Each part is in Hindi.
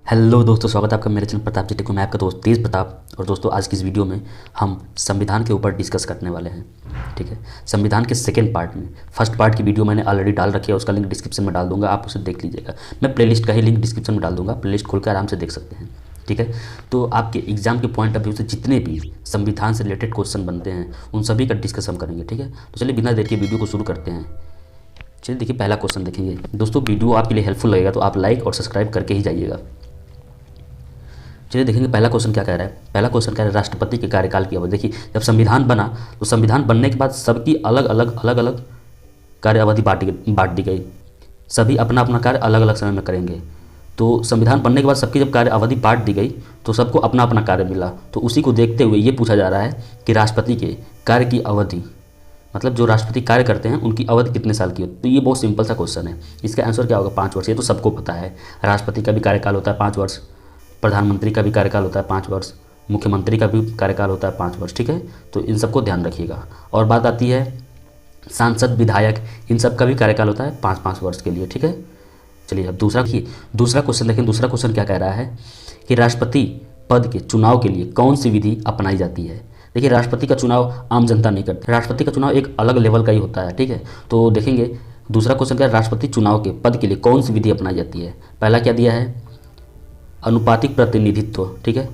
हेलो दोस्तों, स्वागत है आपका मेरे चैनल प्रताप जी टेक। मैं आपका दोस्त तेज प्रताप। और दोस्तों, आज की इस वीडियो में हम संविधान के ऊपर डिस्कस करने वाले हैं। ठीक है, संविधान के सेकंड पार्ट में। फर्स्ट पार्ट की वीडियो मैंने ऑलरेडी डाल रखी है, उसका लिंक डिस्क्रिप्शन में डाल दूंगा, आप उसे देख लीजिएगा। मैं प्लेलिस्ट का ही लिंक डिस्क्रिप्शन में डाल दूंगा, प्लेलिस्ट खोल कर आराम से देख सकते हैं। ठीक है, तो आपके एग्जाम के पॉइंट ऑफ व्यू से जितने भी संविधान से रिलेटेड क्वेश्चन बनते हैं उन सभी का डिस्कस हम करेंगे। ठीक है, तो चलिए बिना देर के वीडियो को शुरू करते हैं। चलिए देखिए, पहला क्वेश्चन देखेंगे। दोस्तों, वीडियो आपके लिए हेल्पफुल लगेगा तो आप लाइक और सब्सक्राइब करके ही जाइएगा। चलिए देखेंगे पहला क्वेश्चन क्या कह रहा है। पहला क्वेश्चन कह रहा है राष्ट्रपति के कार्यकाल की अवधि। देखिए, जब संविधान बना तो संविधान बनने के बाद सबकी अलग अलग कार्य अवधि बांट दी गई। सभी अपना अपना कार्य अलग अलग समय में करेंगे। तो संविधान बनने के बाद सबकी जब कार्य अवधि बांट दी गई तो सबको अपना अपना कार्य मिला। तो उसी को देखते हुए ये पूछा जा रहा है कि राष्ट्रपति के कार्य की अवधि, मतलब जो राष्ट्रपति कार्य करते हैं उनकी अवधि कितने साल की होती है। तो ये बहुत सिंपल सा क्वेश्चन है। इसका आंसर क्या होगा? 5 वर्ष। ये तो सबको पता है, राष्ट्रपति का भी कार्यकाल होता है 5 वर्ष, प्रधानमंत्री का भी कार्यकाल होता है 5 वर्ष, मुख्यमंत्री का भी कार्यकाल होता है 5 वर्ष। ठीक है, तो इन सबको ध्यान रखिएगा। और बात आती है सांसद, विधायक, इन सब का भी कार्यकाल होता है 5-5 वर्ष के लिए। ठीक है, चलिए अब दूसरा क्वेश्चन देखें। दूसरा क्वेश्चन क्या कह रहा है कि राष्ट्रपति पद के चुनाव के लिए कौन सी विधि अपनाई जाती है। देखिए, राष्ट्रपति का चुनाव आम जनता नहीं करती, राष्ट्रपति का चुनाव एक अलग लेवल का ही होता है। ठीक है, तो देखेंगे दूसरा क्वेश्चन क्या है, राष्ट्रपति चुनाव के पद के लिए कौन सी विधि अपनाई जाती है। पहला क्या दिया है? अनुपातिक प्रतिनिधित्व। ठीक है,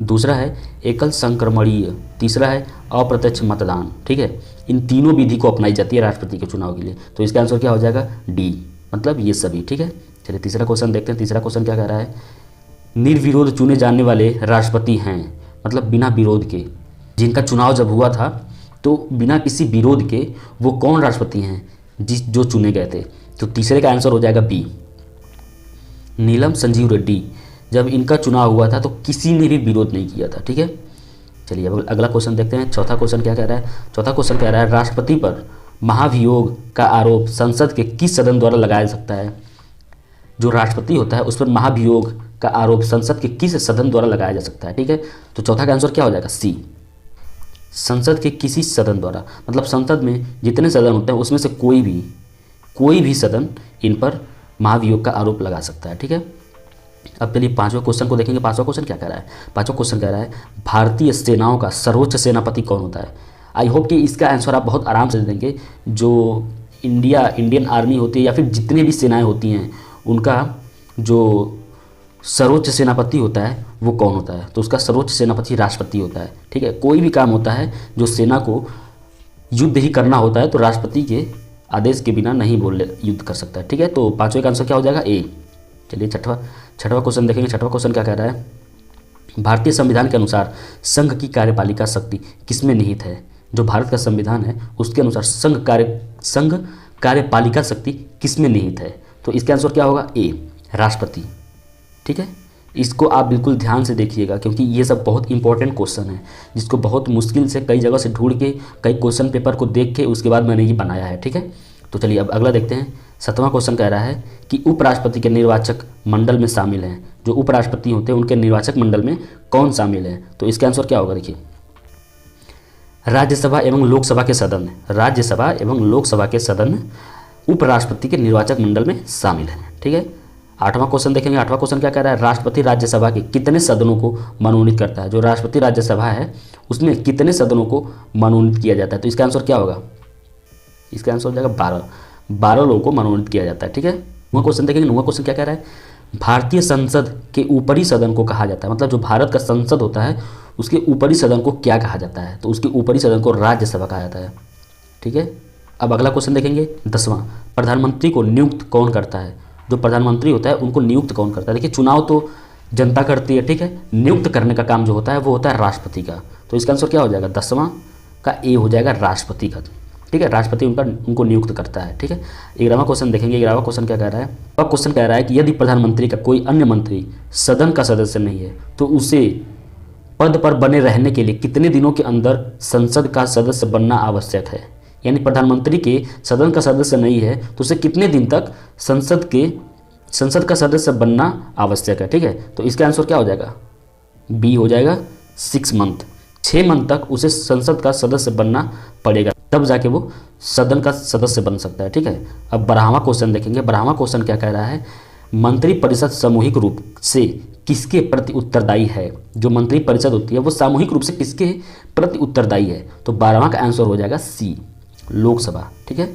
दूसरा है एकल संक्रमणीय, तीसरा है अप्रत्यक्ष मतदान। ठीक है, इन तीनों विधि को अपनाई जाती है राष्ट्रपति के चुनाव के लिए। तो इसका आंसर क्या हो जाएगा? डी, मतलब ये सभी। ठीक है, चलिए तीसरा क्वेश्चन देखते हैं। तीसरा क्वेश्चन क्या कह रहा है, निर्विरोध चुने जाने वाले राष्ट्रपति हैं, मतलब बिना विरोध के, जिनका चुनाव जब हुआ था तो बिना किसी विरोध के वो कौन राष्ट्रपति हैं जो चुने गए थे। तो तीसरे का आंसर हो जाएगा बी, नीलम संजीव रेड्डी। जब इनका चुनाव हुआ था तो किसी ने भी विरोध नहीं किया था। ठीक है, चलिए अब अगला क्वेश्चन देखते हैं। चौथा क्वेश्चन क्या कह रहा है? चौथा क्वेश्चन कह रहा है राष्ट्रपति पर महाभियोग का आरोप संसद के किस सदन द्वारा लगाया जा सकता है। जो राष्ट्रपति होता है उस पर महाभियोग का आरोप संसद के किस सदन द्वारा लगाया जा सकता है। ठीक है, तो चौथा का आंसर क्या हो जाएगा? सी, संसद के किसी सदन द्वारा। मतलब संसद में जितने सदन होते हैं उसमें से कोई भी सदन इन पर महाभियोग का आरोप लगा सकता है। ठीक है, अब चलिए पांचवें क्वेश्चन को देखेंगे। पांचवा क्वेश्चन क्या कह रहा है? पांचवा क्वेश्चन कह रहा है भारतीय सेनाओं का सर्वोच्च सेनापति कौन होता है। आई होप कि इसका आंसर आप बहुत आराम से देंगे। जो इंडियन आर्मी होती है या फिर जितनी भी सेनाएं होती हैं उनका जो सर्वोच्च सेनापति होता है वो कौन होता है। तो उसका सर्वोच्च सेनापति राष्ट्रपति होता है। ठीक है, कोई भी काम होता है जो सेना को युद्ध ही करना होता है तो राष्ट्रपति के आदेश के बिना नहीं युद्ध कर सकता है। ठीक है, तो पांचवें का आंसर क्या हो जाएगा? ए। चलिए छठवां क्वेश्चन देखेंगे। छठवां क्वेश्चन क्या कह रहा है, भारतीय संविधान के अनुसार संघ की कार्यपालिका शक्ति किसमें निहित है। जो भारत का संविधान है उसके अनुसार संघ कार्यपालिका शक्ति किसमें निहित है। तो इसका आंसर क्या होगा? ए, राष्ट्रपति। ठीक है, इसको आप बिल्कुल ध्यान से देखिएगा क्योंकि ये सब बहुत इंपॉर्टेंट क्वेश्चन है जिसको बहुत मुश्किल से कई जगह से ढूंढ के कई क्वेश्चन पेपर को देख के उसके बाद मैंने ये बनाया है। ठीक है, तो चलिए अब अगला देखते हैं। 7वां क्वेश्चन कह रहा है कि उपराष्ट्रपति के निर्वाचक मंडल में शामिल हैं। जो उपराष्ट्रपति होते हैं उनके निर्वाचक मंडल में कौन शामिल है। तो इसका आंसर क्या होगा? देखिए, राज्यसभा एवं लोकसभा के सदन, राज्यसभा एवं लोकसभा के सदन उपराष्ट्रपति के निर्वाचक मंडल में शामिल हैं। ठीक है, 8वां क्वेश्चन देखेंगे। 8वां क्वेश्चन क्या कह रहा है, राष्ट्रपति राज्यसभा के कितने सदनों को मनोनीत करता है। जो राष्ट्रपति राज्यसभा है उसमें कितने सदनों को मनोनीत किया जाता है। तो इसका आंसर क्या होगा? इसका आंसर हो जाएगा 12 लोगों को मनोनीत किया जाता है। ठीक है, 9वां क्वेश्चन देखेंगे। 9वां क्वेश्चन क्या कह रहा है, भारतीय संसद के ऊपरी सदन को कहा जाता है। मतलब जो भारत का संसद होता है उसके ऊपरी सदन को क्या कहा जाता है। तो उसके ऊपरी सदन को राज्यसभा कहा जाता है। ठीक है, अब अगला क्वेश्चन देखेंगे। 10वां, प्रधानमंत्री को नियुक्त कौन करता है। जो प्रधानमंत्री होता है उनको नियुक्त कौन करता है। देखिए, चुनाव तो जनता करती है। ठीक है, नियुक्त करने का काम जो होता है वो होता है राष्ट्रपति का। तो इसका आंसर क्या हो जाएगा? 10वां का ए हो जाएगा, राष्ट्रपति का। ठीक है, राष्ट्रपति उनको नियुक्त करता है। ठीक है, 11वां क्वेश्चन देखेंगे। 11वां क्वेश्चन क्या कह रहा है? अब क्वेश्चन कह रहा है कि यदि प्रधानमंत्री का कोई अन्य मंत्री सदन का सदस्य नहीं है तो उसे पद पर बने रहने के लिए कितने दिनों के अंदर संसद का सदस्य बनना आवश्यक है। यानी प्रधानमंत्री के सदन का सदस्य नहीं है तो उसे कितने दिन तक संसद का सदस्य बनना आवश्यक है। ठीक है, तो इसका आंसर क्या हो जाएगा? बी हो जाएगा, 6 मंथ। 6 मंथ तक उसे संसद का सदस्य बनना पड़ेगा, तब जाके वो सदन का सदस्य बन सकता है। ठीक है, अब 12वां क्वेश्चन देखेंगे। 12वां क्वेश्चन क्या कह रहा है, मंत्रिपरिषद सामूहिक रूप से किसके प्रति उत्तरदायी है? जो मंत्रिपरिषद होती है वो सामूहिक रूप से किसके प्रति उत्तरदायी है? तो 12वां का आंसर हो जाएगा सी, लोकसभा। ठीक है,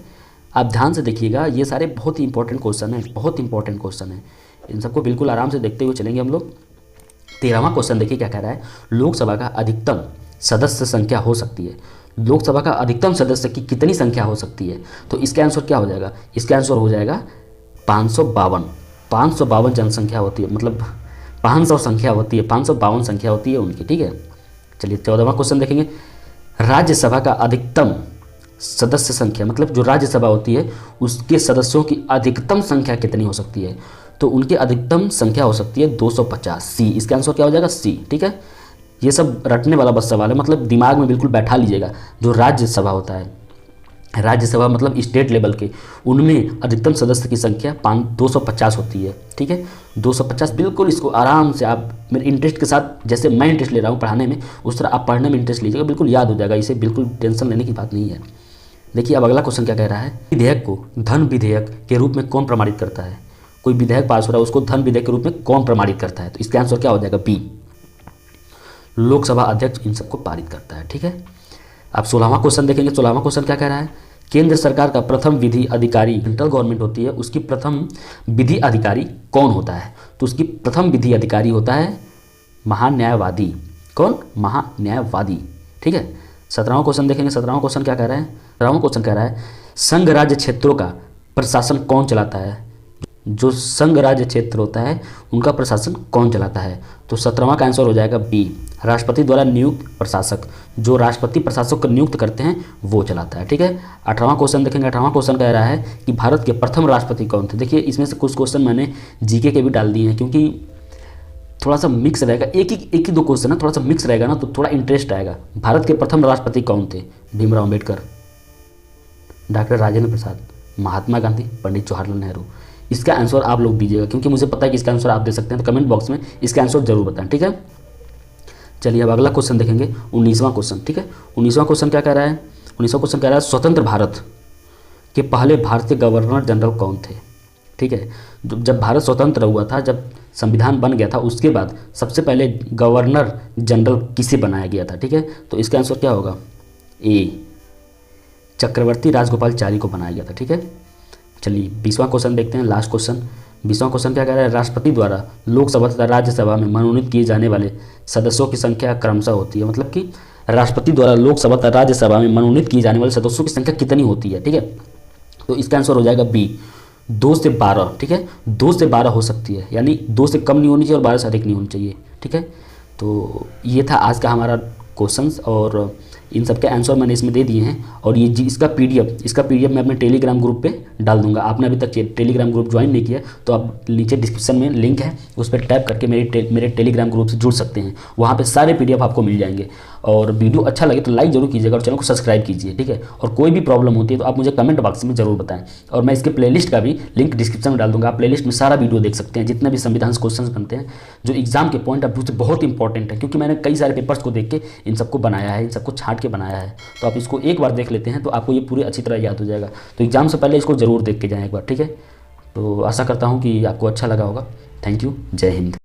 आप ध्यान से देखिएगा, ये सारे बहुत ही इंपॉर्टेंट क्वेश्चन हैं, बहुत इंपॉर्टेंट क्वेश्चन हैं, इन सबको बिल्कुल आराम से देखते हुए चलेंगे हम लोग। 13वां क्वेश्चन देखिए क्या कह रहा है, लोकसभा का अधिकतम सदस्य संख्या हो सकती है। लोकसभा का अधिकतम सदस्य की कितनी संख्या हो सकती है? तो इसका आंसर क्या हो जाएगा? इसका आंसर हो जाएगा 552। 552 जनसंख्या होती है, मतलब 500 संख्या होती है, 552 संख्या होती है उनकी। ठीक है, चलिए 14वां क्वेश्चन देखेंगे, राज्यसभा का अधिकतम सदस्य संख्या, मतलब जो राज्यसभा होती है उसके सदस्यों की अधिकतम संख्या कितनी हो सकती है? तो उनकी अधिकतम संख्या हो सकती है 250, सी। इसका आंसर क्या हो जाएगा? सी। ठीक है, ये सब रटने वाला बस सवाल है, मतलब दिमाग में बिल्कुल बैठा लीजिएगा। जो राज्यसभा होता है, राज्यसभा मतलब स्टेट लेवल के, उनमें अधिकतम सदस्य की संख्या 250 होती है। ठीक है, 250, बिल्कुल इसको आराम से आप मेरे इंटरेस्ट के साथ, जैसे मैं इंटरेस्ट ले रहा हूँ पढ़ाने में, उस तरह आप पढ़ने में इंटरेस्ट लीजिएगा, बिल्कुल याद हो जाएगा, इसे बिल्कुल टेंशन लेने की बात नहीं है। देखिए अब अगला क्वेश्चन क्या कह रहा है, विधेयक को धन विधेयक के रूप में कौन प्रमाणित करता है? कोई विधेयक पास हो रहा है उसको धन विधेयक के रूप में कौन प्रमाणित करता है? तो इसका आंसर क्या हो जाएगा? बी, लोकसभा अध्यक्ष इन सबको पारित करता है। ठीक है, अब 16वां क्वेश्चन देखेंगे। 16वां क्वेश्चन क्या कह रहा है, केंद्र सरकार का प्रथम विधि अधिकारी, सेंट्रल गवर्नमेंट होती है, उसकी प्रथम विधि अधिकारी कौन होता है? तो उसकी प्रथम विधि अधिकारी होता है महान्यायवादी। कौन? महान्यायवादी। ठीक है, 17वां क्वेश्चन देखेंगे। 17वां क्वेश्चन क्या कह रहा है? 17वां क्वेश्चन कह रहा है, संघ राज्य क्षेत्रों का प्रशासन कौन चलाता है? जो संघ राज्य क्षेत्र होता है उनका प्रशासन कौन चलाता है? तो 17वां का आंसर हो जाएगा बी, राष्ट्रपति द्वारा नियुक्त प्रशासक। जो राष्ट्रपति प्रशासक को नियुक्त करते हैं वो चलाता है। ठीक है, 18वां क्वेश्चन देखेंगे। 18वां क्वेश्चन कह रहा है कि भारत के प्रथम राष्ट्रपति कौन थे? देखिए इसमें से कुछ क्वेश्चन मैंने जीके के भी डाल दिए हैं, क्योंकि थोड़ा सा मिक्स रहेगा, एक ही दो क्वेश्चन है, थोड़ा सा मिक्स रहेगा ना तो थोड़ा इंटरेस्ट आएगा। भारत के प्रथम राष्ट्रपति कौन थे? भीमराव अम्बेडकर, डॉक्टर राजेंद्र प्रसाद, महात्मा गांधी, पंडित जवाहरलाल नेहरू। इसका आंसर आप लोग दीजिएगा, क्योंकि मुझे पता है कि इसका आंसर आप दे सकते हैं, तो कमेंट बॉक्स में इसका आंसर जरूर बताएं। ठीक है, चलिए अब अगला क्वेश्चन देखेंगे, 19वां क्वेश्चन। ठीक है, 19वां क्वेश्चन क्या कह रहा है? 19वां क्वेश्चन कह रहा है, स्वतंत्र भारत के पहले भारतीय गवर्नर जनरल कौन थे? ठीक है, जब भारत स्वतंत्र हुआ था, जब संविधान बन गया था, उसके बाद सबसे पहले गवर्नर जनरल किसे बनाया गया था? ठीक है, तो इसका आंसर क्या होगा? ए, चक्रवर्ती राजगोपालचारी को बनाया गया था। ठीक है, चलिए 20वां क्वेश्चन देखते हैं, लास्ट क्वेश्चन। 20वां क्वेश्चन क्या कह रहा है, राष्ट्रपति द्वारा लोकसभा तथा राज्यसभा में मनोनीत किए जाने वाले सदस्यों की संख्या क्रमशः होती है। मतलब कि राष्ट्रपति द्वारा लोकसभा तथा राज्यसभा में मनोनीत किए जाने वाले सदस्यों की संख्या कितनी होती है? ठीक है, तो इसका आंसर हो जाएगा बी, 2 से 12। ठीक है, 2 से 12 हो सकती है, यानी 2 से कम नहीं होनी चाहिए और 12 से अधिक नहीं होनी चाहिए। ठीक है, तो ये था आज का हमारा क्वेश्चंस, और इन सब के आंसर मैंने इसमें दे दिए हैं। और ये इसका पीडीएफ मैं अपने टेलीग्राम ग्रुप पे डाल दूंगा। आपने अभी तक टेलीग्राम ग्रुप ज्वाइन नहीं किया तो आप नीचे डिस्क्रिप्शन में लिंक है, उस पर टैप करके मेरे टेलीग्राम ग्रुप से जुड़ सकते हैं। वहाँ पे सारे पीडीएफ आपको मिल जाएंगे। और वीडियो अच्छा लगे तो लाइक जरूर कीजिएगा और चैनल को सब्सक्राइब कीजिए। ठीक है, और कोई भी प्रॉब्लम होती है तो आप मुझे कमेंट बॉक्स में जरूर बताएं। और मैं इसके प्लेलिस्ट का भी लिंक डिस्क्रिप्शन में डाल दूंगा। आप प्लेलिस्ट में सारा वीडियो देख सकते हैं, जितने भी संविधान से क्वेश्चन बनते हैं जो एग्जाम के पॉइंट ऑफ व्यू से बहुत इंपॉर्टेंट है, क्योंकि मैंने कई सारे पेपर्स को देख के इन सबको बनाया है, इन सबको छांट के बनाया है। तो आप इसको एक बार देख लेते हैं तो आपको ये पूरी अच्छी तरह याद हो जाएगा। तो एग्जाम से पहले इसको जरूर देख के जाएं एक बार। ठीक है, तो आशा करता हूँ कि आपको अच्छा लगा होगा। थैंक यू, जय हिंद।